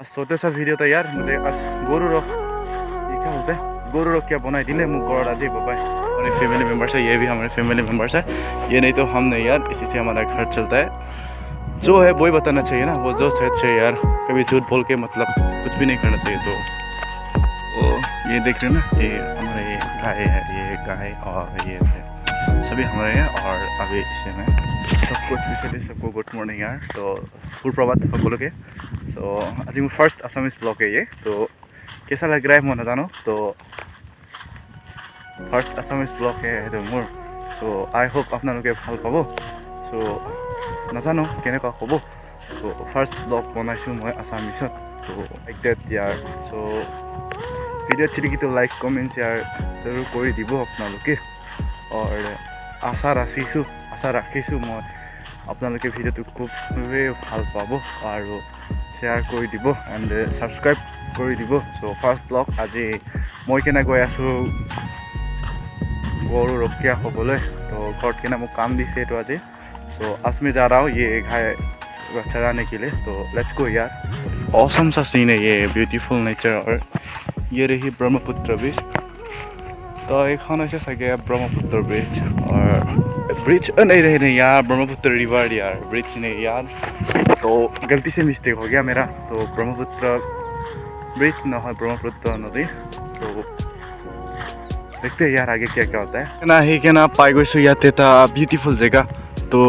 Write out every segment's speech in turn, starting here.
आज सोते सा वीडियो था यार मुझे आज गोरू रोक ये क्या बोलते हैं गोरू रोक क्या बनाई दिले मुँह गोड़ आज बाबा हमारे फैमिली मेम्बर्स है, ये भी हमारे फैमिली मेम्बर्स है। ये नहीं तो हम नहीं यार, इसी से हमारा घर चलता है। जो है वही बताना चाहिए ना, वो जो सच है यार, कभी झूठ बोल के मतलब कुछ भी नहीं करना चाहिए। तो वो ये देख रहे हो ना, ये हमारे ये गाय है, ये गाय और ये सभी हमारे हैं। और अभी इसे में सबको स्पेशली सबको गुड मॉर्निंग यार। तो सुप्रभात সকলোকে। तो आज मैं फर्स्ट असमीज ब्लॉग है ये, तो कैसा लग रहा है मैं ना जानो। तो फर्स्ट असमीज ब्लॉग है तो मोर, तो आई होप आपनालोके ভাল পাব। सो नाजानो केनेকুৱা হ'ব। तो फर्स्ट ब्लॉग बनाइছোঁ मैं आसामिसत, तो लाइक दैट यार। सो वीडियो अच्छी लगी तो लाइक कमेंट यार जरूर कर দিব आपनालोके। और आशा राखिছোঁ मैं आपनालोके भिडिओটো खूबे ভাল পাব और शेयर कर দিব एंड सबस्क्राइब कर দিব। सो फार्स्ट ब्लॉग आज मैं केना गई आसो गरु रखिया खबले। तो घर केना मुझे काम दिसे तो आज। तो आज मैं जा रहा हूँ ये गाय चराने के लिए। तो लेट्स गो यार। ऑसम सा सीन है ये, ब्यूटीफुल नेचर। और ये रही ब्रह्मपुत्र ब्रिज। तो एक सके ब्रह्मपुत्र ब्रिज और ब्रिज नहीं रहे नहीं यार, ब्रह्मपुत्र रिवर यार, ब्रिज नहीं यार। तो गलती से मिस्टेक हो गया मेरा। तो ब्रह्मपुत्र ब्रिज न है, ब्रह्मपुत्र नदी। तो देखते हैं यार आगे क्या क्या होता है ना। ही के ना पाई गई था ब्यूटीफुल जगह। तो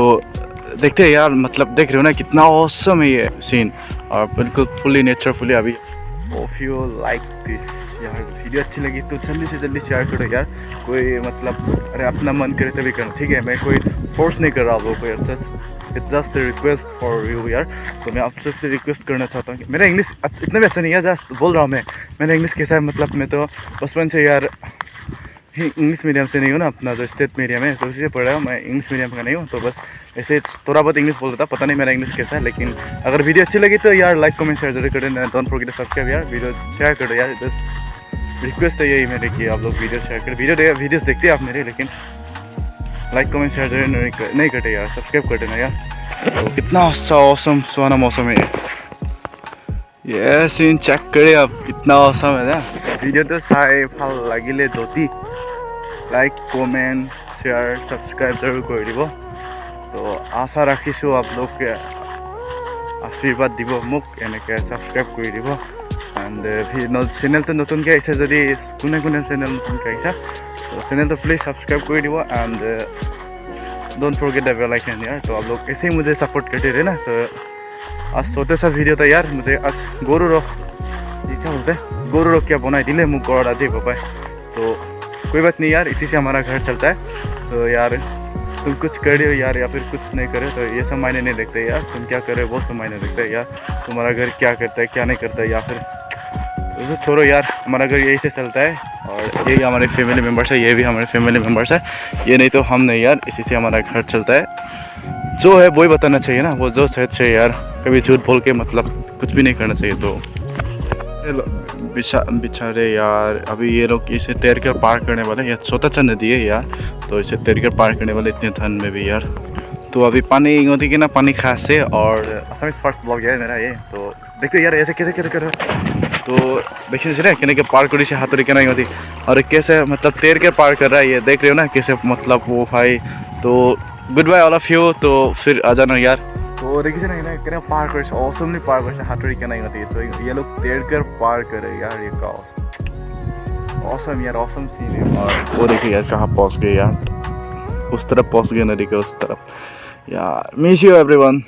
देखते हैं यार, मतलब देख रहे हो ना कितना ऑसम है ये सीन, और बिल्कुल फुली नेचर फुली। अभी इफ यू लाइक दिस यार वीडियो अच्छी लगी तो जल्दी से जल्दी शेयर करो यार। कोई मतलब अरे अपना मन करे तभी करना, ठीक है। मैं कोई फोर्स नहीं कर रहा हूँ कोई, it's just request for you यार। तो मैं आप सबसे रिक्वेस्ट करना चाहता हूँ कि मेरा इंग्लिश इतना भी अच्छा नहीं है, जस्ट बोल रहा हूँ मैं। मेरा इंग्लिश कैसा है मतलब, मैं तो बचपन से यार इंग्लिश मीडियम से नहीं हूँ ना, अपना जो स्टेट मीडियम है तो उसी से पढ़ रहा हूँ। मैं इंग्लिश मीडियम का नहीं हूँ, तो बस ऐसे थोड़ा बहुत इंग्लिश बोल रहा था। पता नहीं मेरा इंग्लिश कैसा है, लेकिन अगर वीडियो अच्छी लगी तो यार लाइक कमेंट शेयर जरूर करें। डोंट फॉरगेट टू सब्सक्राइब यार, वीडियो शेयर करो यार। बस रिक्वेस्ट है यही मेरे कि आप लोग वीडियो शेयर करें। वीडियोस देखते हैं आप मेरे, लेकिन लाइक कमेंट शेयर जरूर नहीं करते यार, सब्सक्राइब कर देना यार। तो कितना अच्छा ऑसम सुहाना मौसम है ये सीन चेक करे आप, कितना ऑसम है ना। वीडियो तो चाई ভাল লাগিলে যদি लाइक कमेंट शेयर सब्सक्राइब जरूर कर দিব। तो आशा राखिছোঁ आप लोग आशीर्वाद দিব মোক এনেকৈ सब्सक्राइब कर দিব। एंड चैनल तो नतुन के आइছে, যদি কোনে কোনে चैनल नतुन के आइছে तो चैनल तो प्लीज सब्सक्राइब कर দিব। And don't forget the bell icon यार। तो आप लोग ऐसे ही मुझे सपोर्ट करते रहे ना। तो आज सोते सा वीडियो था यार मुझे आज गोरू रोक ये क्या बोलते हैं गोरू रोक क्या बनाई दिले मुँह गोड़ आज बाबा। तो कोई बात नहीं यार, इसी से हमारा घर चलता है। तो यार तुम कुछ कर रहे हो यार या फिर कुछ नहीं करे तो ये सब मायने नहीं रखते यार। तुम क्या कर रहे हो वो सब मायने रखते है यार। तुम्हारा घर क्या करता है क्या नहीं करता है, या फिर तो छोड़ो यार, हमारा घर यही से चलता है। और यही हमारे फैमिली मेम्बर्स है, ये भी हमारे फैमिली मेम्बर्स है। ये नहीं तो हम नहीं यार, इसी से हमारा घर चलता है। जो है वही बताना चाहिए ना, वो जो सच है यार, कभी झूठ बोल के मतलब कुछ भी नहीं करना चाहिए। तो बेचारे यार अभी ये लोग इसे तैर कर पार करने वाले, यह छोटा सा नदी है यार। तो इसे तैर कर पार करने वाले इतने ठंड में भी यार। तो अभी पानी नदी के ना पानी खास है। और असमीज फर्स्ट ब्लॉग है मेरा ये। तो देखते यार ऐसे कैसे कैसे कर। तो देखिए ना केने के पार करी से हाथ के नहीं और कैसे मतलब तैर के पार कर रहा है, ये देख रहे हो ना कैसे मतलब वो भाई। तो goodbye all of you. तो फिर आ जाना यार। तो देखिए ना क्या पार कर ऑसमली पार कर हाथोड़ी के नहीं होती। तो ये लोग तैर कर पार करे यार, ये का ऑसम यार, ऑसम सीन है। और वो देखिए यार कहाँ पहुँच गए यार, उस तरफ पहुँच गए नदी के उस तरफ यार। Miss you everyone.